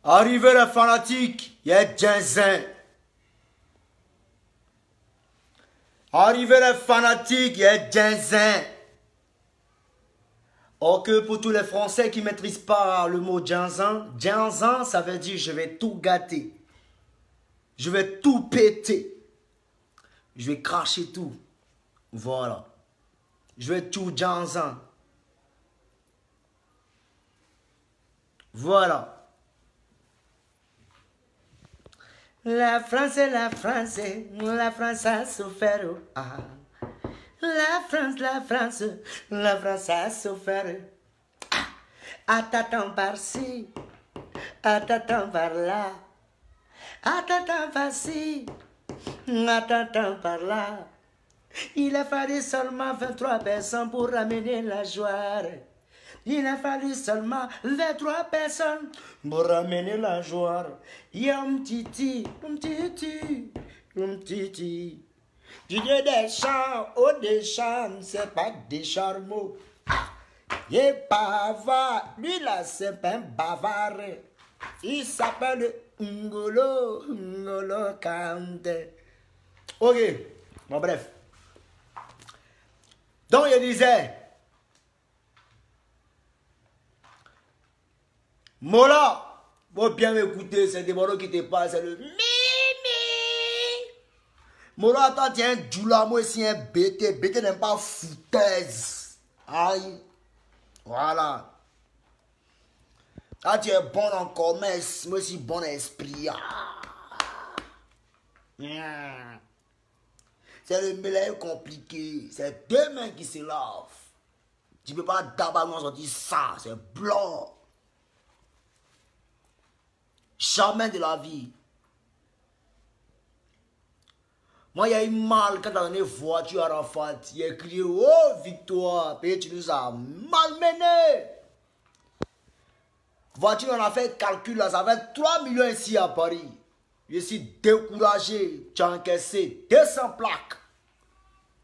Arrivé les fanatiques, il y a Jensen. Arrivé les fanatiques, il y a Jensen. Or que pour tous les Français qui ne maîtrisent pas le mot Jensen, Jensen, ça veut dire je vais tout gâter. Je vais tout péter. Je vais cracher tout. Voilà. Je vais tout Jensen. Voilà. La France a souffert. Ah. La France a souffert. Ah. Attends par-ci, attends par-là. Attends par-ci, attends par-là. Il a fallu seulement 23 personnes pour ramener la joie. Il a fallu seulement 23 personnes pour ramener la joie. Yom titi, titi. Dieu des champs, oh des champs, c'est pas des charmeaux. Il est bavard, lui là c'est pas un bavard. Il s'appelle Ngolo Kante. Ok, bon bref. Donc il disait, Mola, faut bien m'écouter, c'est des mots qui te parlent, c'est le Mimi. Mola, toi tu es un djoula, moi aussi un BT. BT n'aime pas foutaise. Aïe. Voilà. Toi tu es bon en commerce, moi aussi bon en esprit. C'est le mélange compliqué. C'est deux mains qui se lavent. Tu ne peux pas d'abord sortir ça, c'est blanc. Jamais de la vie. Moi, il y a eu mal quand on est voiture à Rafat. Il a crié, oh victoire, et tu nous as malmenés. Voiture, on a fait calcul là, ça fait 3 millions ici à Paris. Je suis découragé, tu as encaissé 200 plaques.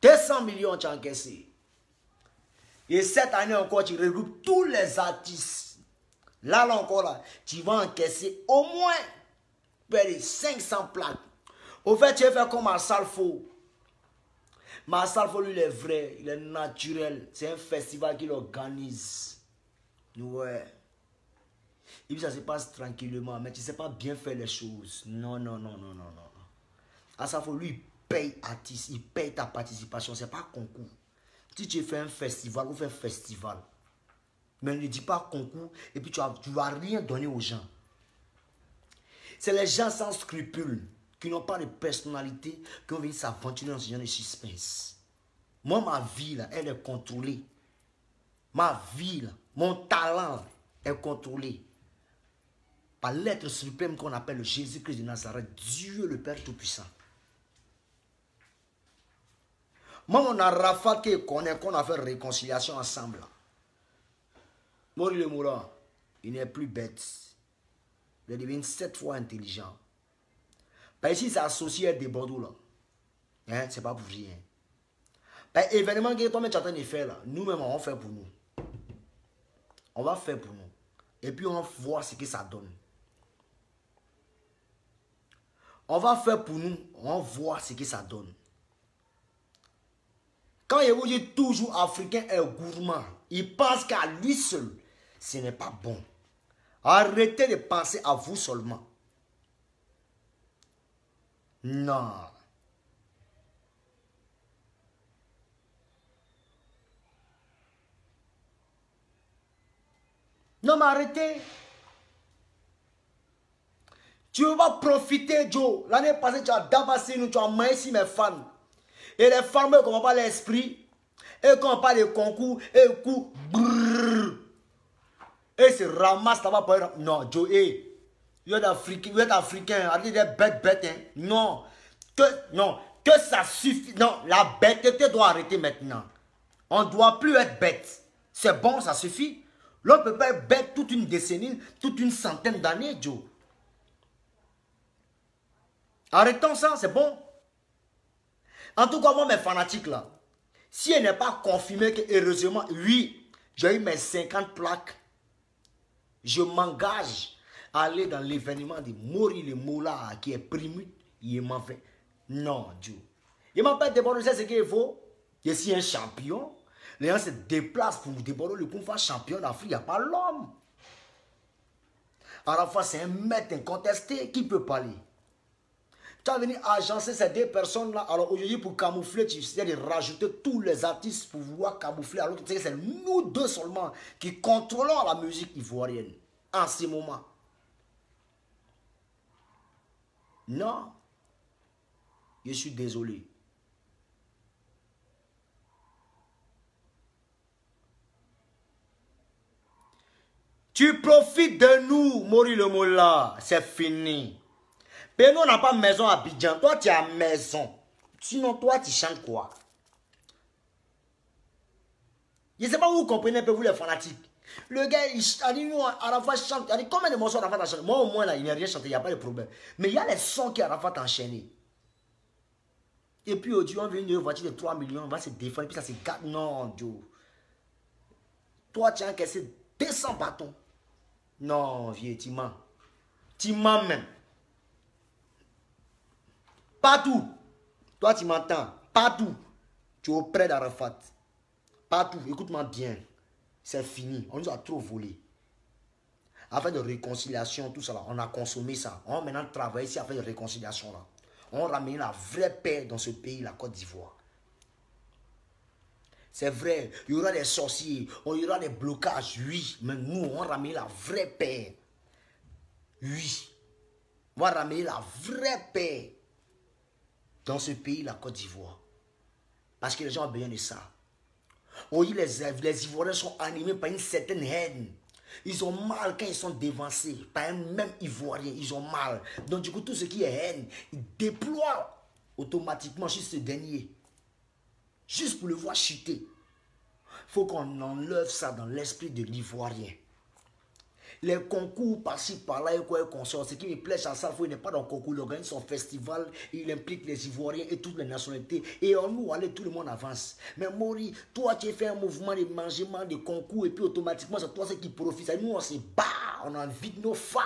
200 millions, tu as encaissé. Et cette année encore, tu regroupes tous les artistes. Là encore, là, tu vas encaisser au moins près de 500 plaques. Au fait, tu vas faire comme Marcel Faux. Marcel Faux, lui, il est vrai, il est naturel. C'est un festival qu'il organise. Ouais. Et puis ça se passe tranquillement, mais tu ne sais pas bien faire les choses. Non. Marcel Faux, lui, il paye artiste, il paye ta participation. Ce n'est pas concours. Si tu fais un festival, ou fais un festival. Mais ne dis pas concours et puis tu ne vas rien donner aux gens. C'est les gens sans scrupules qui n'ont pas de personnalité qui ont venir s'aventurer dans ce genre de suspense. Moi, ma vie, là, elle est contrôlée. Ma vie, là, mon talent là, est contrôlé par l'être suprême qu'on appelle le Jésus-Christ de Nazareth, Dieu le Père Tout-Puissant. Moi, on a Rafat qui connaît qu'on a fait réconciliation ensemble. Là. Mori le Moura, il n'est plus bête. Il est devenu 7 fois intelligent. Parce que s'il s'associe avec des Bordeaux là, hein, c'est pas pour rien. Parce que l'événement que toi-même tu es en train de faire là, nous-mêmes on va faire pour nous. On va faire pour nous. Et puis on va voir ce que ça donne. On va faire pour nous, on va voir ce que ça donne. Quand il vous dit toujours africain est gourmand, il pense qu'à lui seul, ce n'est pas bon. Arrêtez de penser à vous seulement. Non. Non, mais arrêtez. Tu vas profiter, Joe. L'année passée, tu as dabassé nous, tu as maillé ici mes fans. Et les femmes ne comprennent pas l'esprit. Et quand on parle de concours, et coup, brrr. Et se ramasse là-bas pour... Non, Joe, vous êtes africain, arrêtez d'être bête, hein. Non, que ça suffit. Non, la bêteté doit arrêter maintenant. On ne doit plus être bête. C'est bon, ça suffit. L'on ne peut pas être bête toute une décennie, toute une centaine d'années, Joe. Arrêtons ça, c'est bon. En tout cas, moi, mes fanatiques là, si elle n'est pas confirmée que, heureusement, oui, j'ai eu mes 50 plaques, je m'engage à aller dans l'événement de Mori le Mola qui est primé, il m'a fait. Non, Dieu. Il m'a pas débordé, c'est ce qu'il faut. Je suis un champion. Les gens se déplacent pour déborder le pour faire champion d'Afrique. Il n'y a pas l'homme. À la fois, c'est un maître incontesté qui peut parler. Tu as venu agencer ces deux personnes-là. Alors aujourd'hui, pour camoufler, tu essaies de rajouter tous les artistes pour pouvoir camoufler. Alors que c'est nous deux seulement qui contrôlons la musique ivoirienne en ce moment. Non. Je suis désolé. Tu profites de nous, Mori le Mola. C'est fini. Mais nous, on n'a pas maison à Abidjan. Toi, tu as maison. Sinon, toi, tu chantes quoi? Je ne sais pas où vous comprenez un peu, vous les fanatiques. Le gars, il a dit, nous, à la fois, chante. Il a dit, combien de morceaux Arafat a chanté? Moi, au moins, là, il n'a rien chanté, il n'y a pas de problème. Mais il y a les sons qui Arafat a enchaîné. Et puis, aujourd'hui, on vient une voiture de 3 millions, on va se défendre, et puis ça se gâte. Non, Joe. Toi, tu as encaissé 200 bâtons. Non, vieux, tu mens. Tu mens même. Partout. Toi, tu m'entends. Partout. Tu es auprès d'Arafat. Partout. Écoute-moi bien. C'est fini. On nous a trop volé. Afin de réconciliation, tout ça là, on a consommé ça. On va maintenant travailler ici afin de réconciliation là. On ramène la vraie paix dans ce pays, la Côte d'Ivoire. C'est vrai, il y aura des sorciers, il y aura des blocages, oui. Mais nous, on ramène la vraie paix. Oui. On va ramener la vraie paix dans ce pays, la Côte d'Ivoire. Parce que les gens ont besoin de ça. Oui, les Ivoiriens sont animés par une certaine haine. Ils ont mal quand ils sont dévancés par un même Ivoirien. Ils ont mal. Donc du coup, tout ce qui est haine, ils déploient automatiquement juste ce dernier. Juste pour le voir chuter. Il faut qu'on enlève ça dans l'esprit de l'Ivoirien. Les concours par-ci, par-là, et quoi, consort. Ce qui me plaît, ça, il n'est pas dans le concours. Il organise son festival, il implique les Ivoiriens et toutes les nationalités. Et on nous, allez, tout le monde avance. Mais Mori, toi, tu as fait un mouvement de mangement, de concours, et puis automatiquement, c'est toi qui profite. Nous, on se bat, on invite nos fans.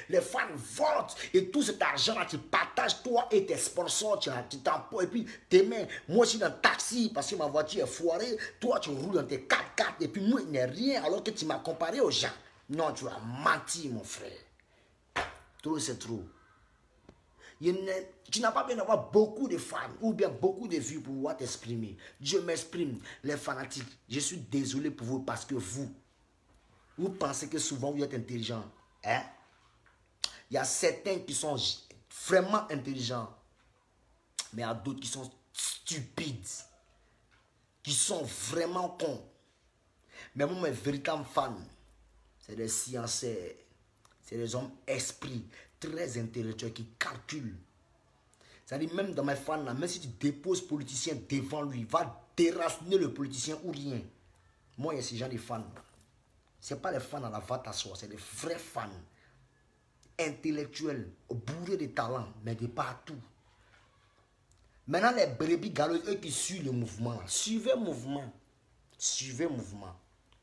Les fans votent. Et tout cet argent-là, tu partages, toi et tes sponsors, tu t'emportes. Et puis, demain, moi, je suis dans le taxi parce que ma voiture est foirée. Toi, tu roules dans tes 4x4. Et puis, moi, il n'est rien alors que tu m'as comparé aux gens. Non, tu as menti, mon frère. Trop, c'est trop. Tu n'as pas besoin d'avoir beaucoup de fans ou bien beaucoup de vues pour pouvoir t'exprimer. Je m'exprime, les fanatiques. Je suis désolé pour vous parce que vous pensez que souvent vous êtes intelligent. Hein? Il y a certains qui sont vraiment intelligents, mais il y a d'autres qui sont stupides, qui sont vraiment cons. Mais moi, mes véritables fans, c'est des scienciers, c'est des hommes esprits, très intellectuels qui calculent. C'est-à-dire même dans mes fans là, même si tu déposes politicien devant lui, va déraciner le politicien ou rien. Moi, il y a ces gens de fans. Ce n'est pas les fans à la va t'asseoir, c'est des vrais fans. Intellectuels, bourrés de talent, mais de partout. Maintenant, les brebis galeuses, eux qui suivent le mouvement, suivez le mouvement. Suivez le mouvement.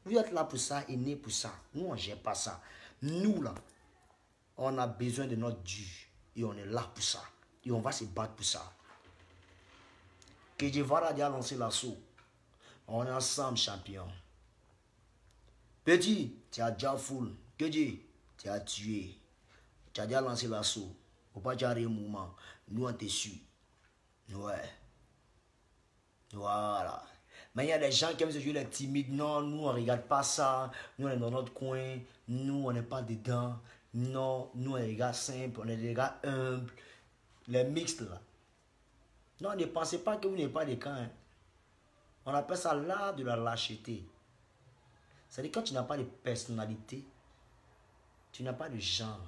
Vous êtes là pour ça et né pour ça. Nous, on ne gère pas ça. Nous, là, on a besoin de notre dû. Et on est là pour ça. Et on va se battre pour ça. Que Guevara a lancé l'assaut. On est ensemble, champion. Petit, tu as déjà full. Que Dieu, tu as tué. Tu as déjà lancé l'assaut. Faut pas dire un moment. Nous, on te suit. Ouais. Voilà. Mais il y a des gens qui aiment ce jeu, les timides. Non, nous, on ne regarde pas ça. Nous, on est dans notre coin. Nous, on n'est pas dedans. Non, nous, on est des gars simples. On est des gars humbles. Les mixtes, là. Non, ne pensez pas que vous n'êtes pas des camps. Hein. On appelle ça l'art de la lâcheté. C'est-à-dire quand tu n'as pas de personnalité, tu n'as pas de genre.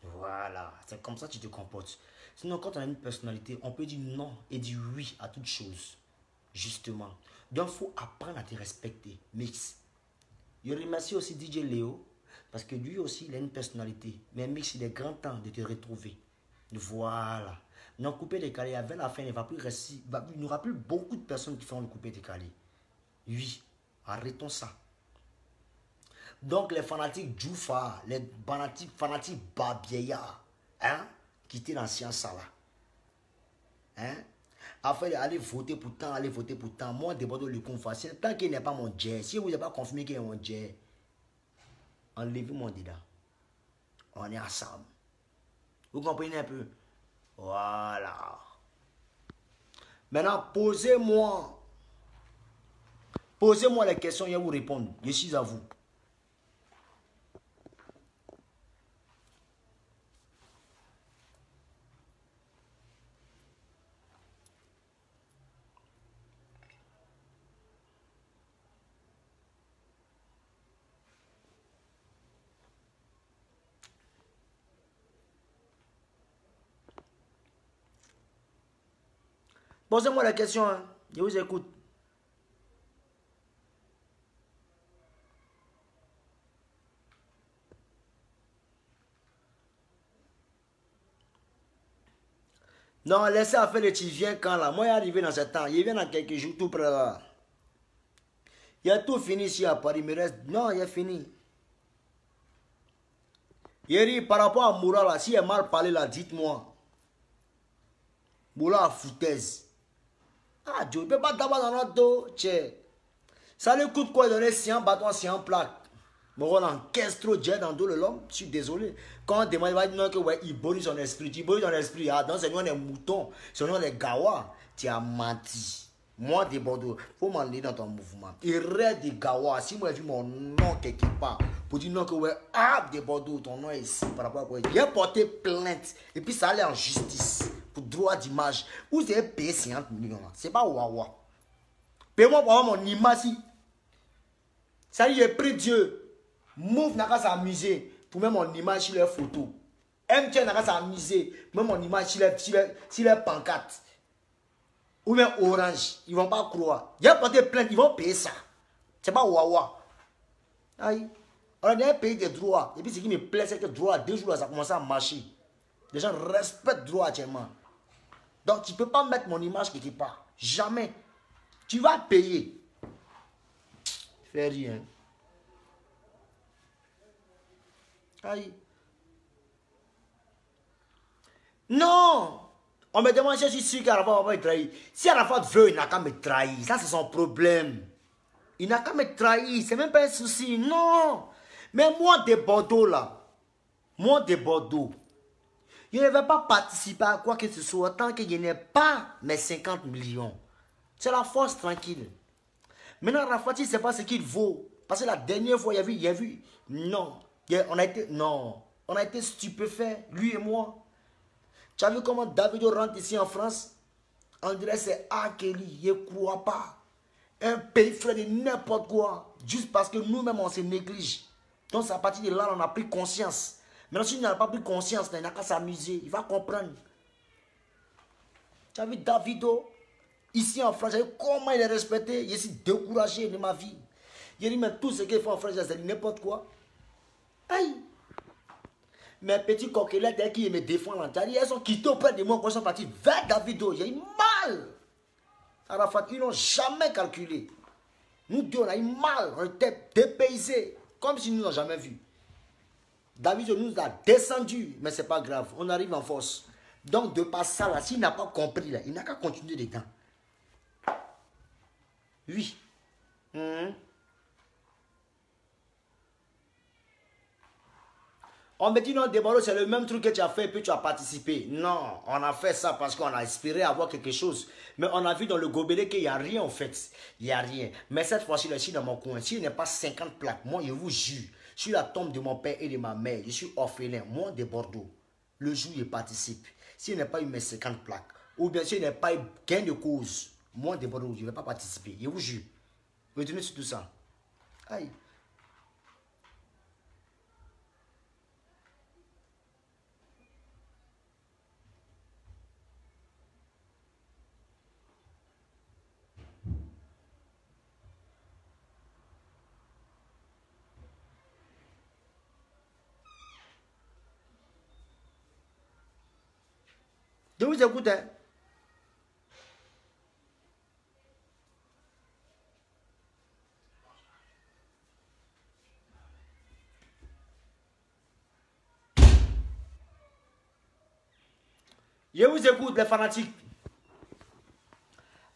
Voilà, c'est comme ça que tu te comportes. Sinon, quand on a une personnalité, on peut dire non et dire oui à toute chose. Justement. Donc, il faut apprendre à te respecter. Mix. Je remercie aussi DJ Léo, parce que lui aussi, il a une personnalité. Mais Mix, il est grand temps de te retrouver. Voilà. Non, coupé décalé, avec la fin, il n'y aura plus beaucoup de personnes qui font le coupé décalé. Oui, arrêtons ça. Donc, les fanatiques Djoufa, les fanatiques Babieya, hein, quittez l'ancien Salah. Hein? Afin d'aller voter pour tant, aller voter pour tant. Moi, de le confesser. Tant qu'il n'est pas mon jet, si vous n'avez pas confirmé qu'il est mon jet, enlevez-moi dedans. On est ensemble. Vous comprenez un peu? Voilà. Maintenant, posez-moi les questions, je vais vous répondre. Je suis à vous. Posez-moi la question, hein. Je vous écoute. Non, laissez à faire le tu viens quand là. Moi, il est arrivé dans ce temps. Il vient dans quelques jours, tout près là. Il a tout fini ici à Paris. Il me reste. Non, il a fini. Il dit par rapport à Moura là, si il est mal parlé là, dites-moi. Moura a foutaise. Ah, Dieu, il ne peut pas d'abord dans notre dos. Tchè. Ça lui coûte quoi donner 100 bâtons, 100 plaques? Moi, on encaisse trop de jet dans le dos de l'homme. Je suis désolé. Quand on demande, il va dire que ouais, il bonne son esprit. Il bonne son esprit. Ah, donc c'est nous des moutons. C'est nous des gawa. Tu as menti. Moi, des Bordeaux, il faut m'enlever dans ton mouvement. Il reste des gawa. Si moi, j'ai vu mon nom quelque part, pour dire non que ouais, ah, des Bordeaux, ton nom est ici. Par rapport à quoi? Il a porté plainte. Et puis ça allait en justice. Pour droit d'image. Vous avez payé 50 millions. C'est pas wawa. Paye-moi pour avoir mon image. Ça y est, prie Dieu. Move n'a qu'à s'amuser pour mettre mon image sur les photos. MTN n'a qu'à s'amuser pour mettre mon image sur les pancartes. Ou même Orange. Ils ne vont pas croire. Il y a porté plainte, ils vont payer ça. C'est pas wawa. Aïe. On a déjà payé des droits. Et puis ce qui me plaît, c'est que droit, 2 jours, ça commence à marcher. Les gens respectent le droit actuellement. Donc tu ne peux pas mettre mon image quelque part. Jamais. Tu vas payer. Fais rien. Aïe. Non. On me demande, je suis sûr qu'Arafat va me trahir. Si Arafat veut, il n'a qu'à me trahir. Ça, c'est son problème. Il n'a qu'à me trahir. C'est même pas un souci. Non. Mais moi, de Bordeaux, là. Moi, de Bordeaux. Je ne vais pas participer à quoi que ce soit tant que je n'ai pas mes 50 millions. C'est la force tranquille. Maintenant, Arafat, il ne sait pas ce qu'il vaut. Parce que la dernière fois, il a vu. Non. On a été stupéfaits, lui et moi. Tu as vu comment Davido rentre ici en France? On dirait que c'est Akeli, je ne crois pas. Un pays fait de n'importe quoi. Juste parce que nous-mêmes, on se néglige. Donc, c'est à partir de là, on a pris conscience. Maintenant, si on n'a pas pris conscience, il n'a qu'à s'amuser. Il va comprendre. Tu as vu Davido? Ici en France, comment il est respecté? Je suis découragé de ma vie. Je dis, mais tout ce qu'il fait en France, c'est n'importe quoi. Aïe! Mes petits coquelettes qui me défendent, elles sont quittées auprès de moi quand ils sont partis vers Davido. J'ai eu mal. Arafat, ils n'ont jamais calculé. Nous deux, on a eu mal. On était dépaysés. Comme si nous n'avons jamais vu. Davido nous a descendu. Mais ce n'est pas grave. On arrive en force. Donc, de par ça, là, s'il n'a pas compris, là, il n'a qu'à continuer dedans. Oui. On me dit non, Deboro, c'est le même truc que tu as fait et puis tu as participé. Non, on a fait ça parce qu'on a espéré avoir quelque chose. Mais on a vu dans le gobelet qu'il n'y a rien en fait. Il n'y a rien. Mais cette fois-ci, je suis dans mon coin. S'il n'est pas 50 plaques, moi je vous jure, je suis la tombe de mon père et de ma mère. Je suis orphelin, moi de Bordeaux. Le jour où je participe, s'il n'est pas eu mes 50 plaques, ou bien s'il n'est pas eu gain de cause, moi de Bordeaux, je ne vais pas participer. Je vous jure. Retenez sur tout ça. Aïe. Je vous écoute. Hein? Je vous écoute, les fanatiques.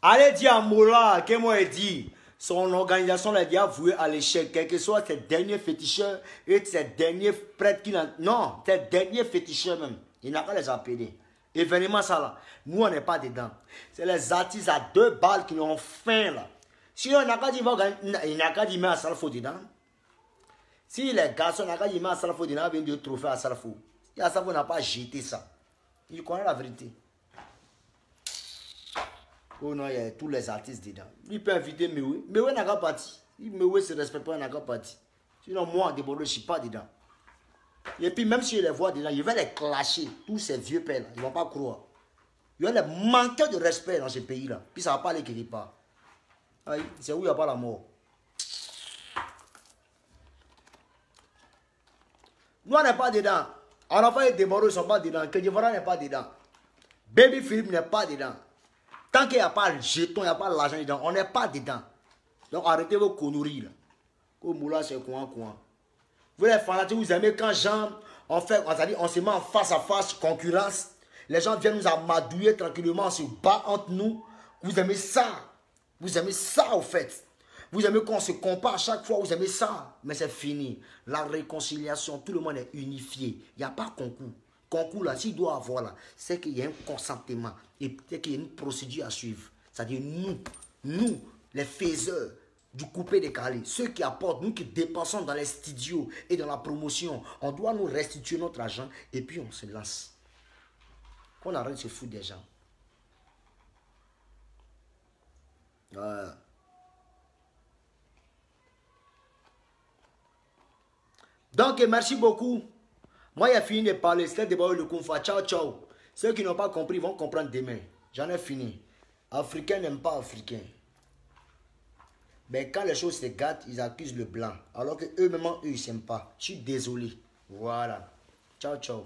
Allez dire à Mola, que moi il dit, son organisation l'a déjà voué à l'échec, quel que soit ses derniers féticheurs et ses derniers prêtres qui n'ont... Non, ses derniers féticheurs même. Il n'a qu'à les appeler. Événement ça là, nous on n'est pas dedans. C'est les artistes à 2 balles qui ont faim là. Si on n'a qu'à dire, il n'a qu'à dire, mais à Salfo dedans. Si les garçons n'ont qu'à dire, mais à Salfo dedans, il y a deux trophées à Salfo. Et à Salfo n'a pas jeté ça. Il connaît la vérité. Oh non, il y a tous les artistes dedans. Il peut inviter Mewe. Mewe n'a pas parti. Mewe se respecte pas, n'a pas parti. Sinon, moi, de Bordeaux, je ne suis pas dedans. Et puis, même si je les vois dedans, je vais les clasher. Tous ces vieux pères-là, ils ne vont pas croire. Il y a les manqueurs de respect dans ce pays-là. Puis ça ne va pas aller quelque part. C'est où il n'y a pas la mort. Nous, on n'est pas dedans. En enfant et des Bordeaux, ils ne sont pas dedans. Que Dievara n'est pas dedans. Baby Philippe n'est pas dedans. Tant qu'il n'y a pas le jeton, il n'y a pas l'argent dedans, on n'est pas dedans. Donc arrêtez vos conneries là. Comme Moula, c'est quoi. Vous les fanatiques, vous aimez quand Jean, on se met en face à face, concurrence. Les gens viennent nous amadouiller tranquillement, on se bat entre nous. Vous aimez ça. Vous aimez ça au fait. Vous aimez qu'on se compare à chaque fois, vous aimez ça. Mais c'est fini. La réconciliation, tout le monde est unifié. Il n'y a pas concours. Concours là, s'il doit avoir là, c'est qu'il y a un consentement et peut-être qu'il y a une procédure à suivre. C'est-à-dire nous, les faiseurs du coupé décalé, ceux qui apportent, nous qui dépensons dans les studios et dans la promotion, on doit nous restituer notre argent et puis on se lance. On arrête de se foutre des gens. Donc, merci beaucoup. Moi, il a fini de parler. C'était d'abord le Kunfa. Ciao, ciao. Ceux qui n'ont pas compris vont comprendre demain. J'en ai fini. Africains n'aiment pas Africains. Mais quand les choses se gâtent, ils accusent le blanc. Alors que eux-mêmes, eux, ils ne s'aiment pas. Je suis désolé. Voilà. Ciao, ciao.